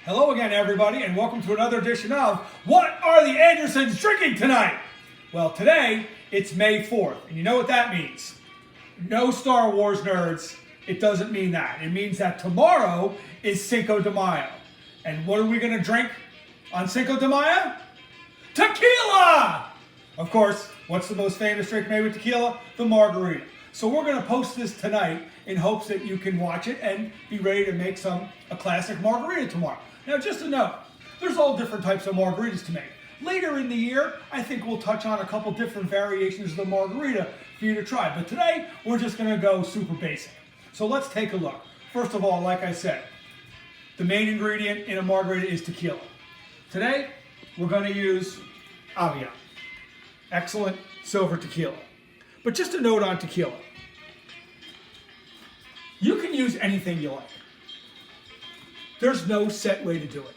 Hello again, everybody, and welcome to another edition of What Are the Andersons Drinking Tonight? Well, today, it's May 4th, and you know what that means. No Star Wars nerds, it doesn't mean that. It means that tomorrow is Cinco de Mayo. And what are we going to drink on Cinco de Mayo? Tequila! Of course, what's the most famous drink made with tequila? The Margarita. So we're going to post this tonight in hopes that you can watch it and be ready to make a classic margarita tomorrow. Now, just a note, there's all different types of margaritas to make. Later in the year, I think we'll touch on a couple different variations of the margarita for you to try. But today, we're just going to go super basic. So let's take a look. First of all, like I said, the main ingredient in a margarita is tequila. Today, we're going to use Avion. Excellent silver tequila. But just a note on tequila. You can use anything you like. There's no set way to do it.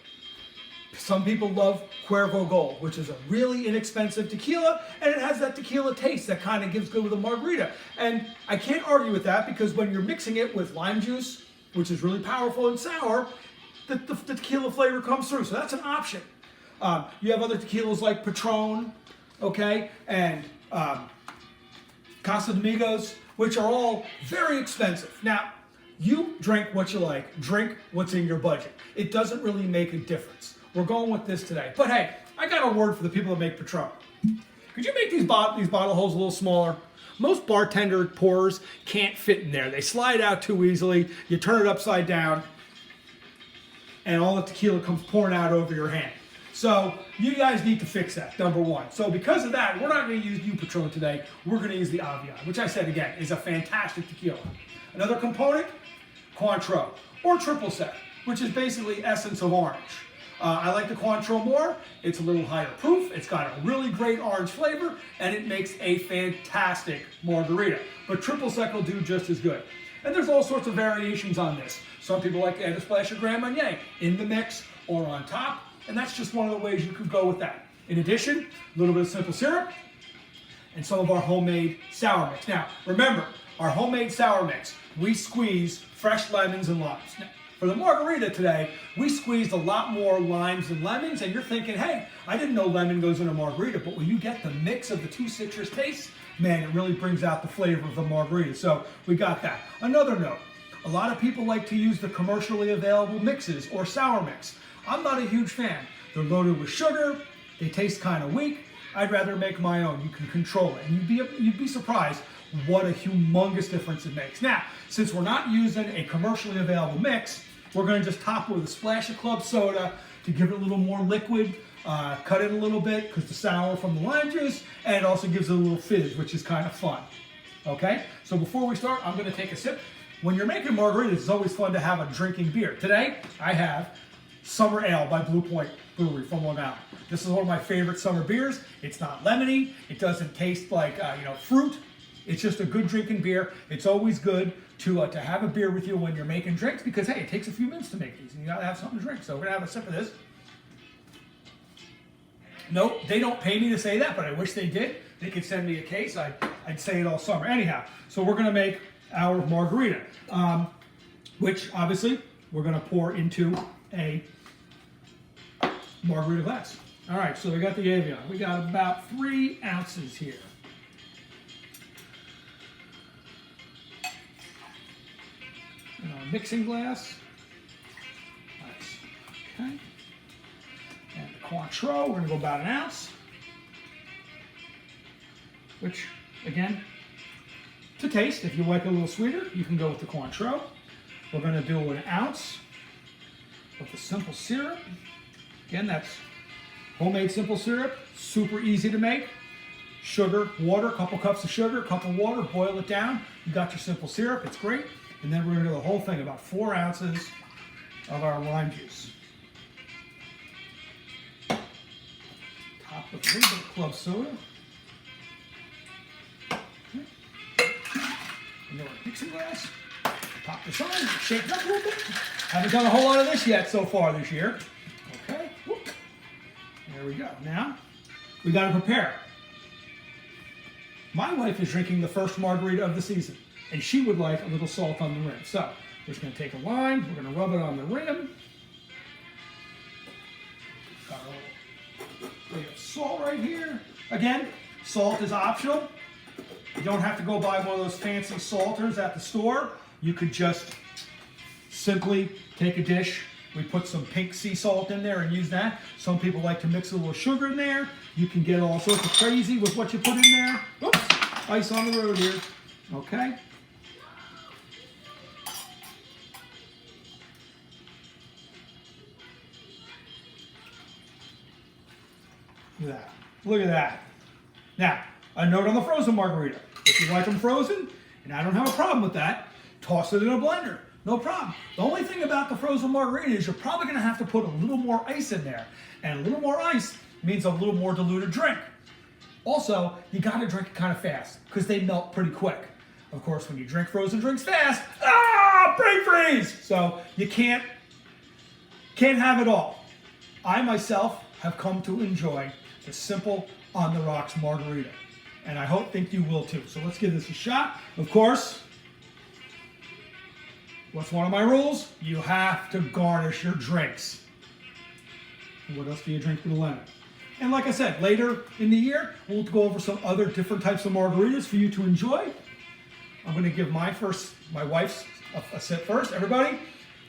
Some people love Cuervo Gold, which is a really inexpensive tequila, and it has that tequila taste that kind of gives good with a margarita. And I can't argue with that because when you're mixing it with lime juice, which is really powerful and sour, the tequila flavor comes through. So that's an option. You have other tequilas like Patron, okay, and Casamigos, which are all very expensive. Now, you drink what you like, drink what's in your budget. It doesn't really make a difference. We're going with this today. But hey, I got a word for the people that make Patron. Could you make these bottle holes a little smaller? Most bartender pourers can't fit in there. They slide out too easily. You turn it upside down, and all the tequila comes pouring out over your hand. So you guys need to fix that, number one. So because of that, we're not going to use New Patron today. We're going to use the Avion, which I said again is a fantastic tequila. Another component, Cointreau, or triple sec, which is basically essence of orange. I like the Cointreau more. It's a little higher proof. It's got a really great orange flavor, and it makes a fantastic margarita. But triple sec will do just as good. And there's all sorts of variations on this. Some people like to add a splash of Grand Marnier in the mix or on top, and that's just one of the ways you could go with that. In addition, a little bit of simple syrup and some of our homemade sour mix. Now, remember, our homemade sour mix, we squeeze fresh lemons and limes. Now, for the margarita today, we squeezed a lot more limes and lemons, and you're thinking, hey, I didn't know lemon goes in a margarita, but when you get the mix of the two citrus tastes, man, it really brings out the flavor of the margarita. So we got that. Another note, a lot of people like to use the commercially available mixes or sour mix. I'm not a huge fan. They're loaded with sugar, they taste kind of weak. I'd rather make my own. You can control it, and you'd be surprised what a humongous difference it makes. Now, since we're not using a commercially available mix, we're going to just top it with a splash of club soda to give it a little more liquid, cut it a little bit because the sour from the lime juice, and it also gives it a little fizz, which is kind of fun. Okay, so before we start, I'm going to take a sip. When you're making margaritas, it's always fun to have a drinking beer. Today, I have Summer Ale by Blue Point Brewery from Long Island. This is one of my favorite summer beers. It's not lemony. It doesn't taste like fruit. It's just a good drinking beer. It's always good to have a beer with you when you're making drinks because, hey, it takes a few minutes to make these and you got to have something to drink. So we're going to have a sip of this. No, they don't pay me to say that, but I wish they did. They could send me a case. I'd say it all summer. Anyhow, so we're going to make our margarita, which obviously we're going to pour into a margarita glass. All right, so we got the Avion. We got about 3 ounces here. And our mixing glass. Nice. Okay. And the Cointreau, we're going to go about 1 ounce. Which, again, to taste, if you like a little sweeter, you can go with the Cointreau. We're going to do 1 ounce of the simple syrup. Again, that's homemade simple syrup, super easy to make. Sugar, water, a couple cups of sugar, a cup of water, boil it down. You got your simple syrup, it's great. And then we're going to do the whole thing, about 4 ounces of our lime juice. Top with a little bit of club soda. Okay. And then our mixing glass. Pop this on, shake it up a little bit. Haven't done a whole lot of this yet so far this year. Okay, whoop. There we go. Now, we got to prepare. My wife is drinking the first margarita of the season, and she would like a little salt on the rim. So, we're just going to take a lime, we're going to rub it on the rim, We have salt right here. Again, salt is optional. You don't have to go buy one of those fancy salters at the store. You could just simply take a dish. We put some pink sea salt in there and use that. Some people like to mix a little sugar in there. You can get all sorts of crazy with what you put in there. Oops, ice on the road here. Okay. Look at that. Look at that. Now, a note on the frozen margarita. If you like them frozen, and I don't have a problem with that, toss it in a blender. No problem. The only thing about the frozen margarita is you're probably going to have to put a little more ice in there. And a little more ice means a little more diluted drink. Also, you got to drink it kind of fast because they melt pretty quick. Of course, when you drink frozen drinks fast, brain freeze! So you can't have it all. I myself have come to enjoy the simple on the rocks margarita. And I think you will too. So let's give this a shot. Of course, what's one of my rules? You have to garnish your drinks. And what else do you drink with a lemon? And like I said, later in the year, we'll go over some other different types of margaritas for you to enjoy. I'm going to give my wife's a sip first. Everybody,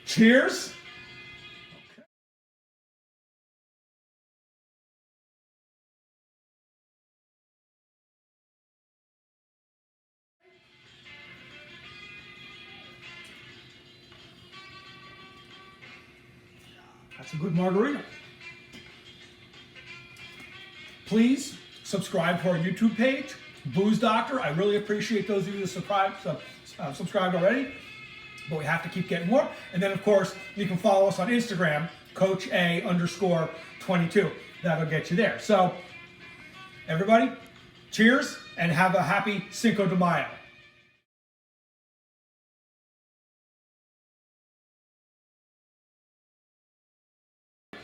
cheers. That's a good margarita. Please subscribe to our YouTube page, Booze Doctor. I really appreciate those of you that subscribed already, but we have to keep getting more. And then, of course, you can follow us on Instagram, Coach_A_22. That'll get you there. So, everybody, cheers and have a happy Cinco de Mayo.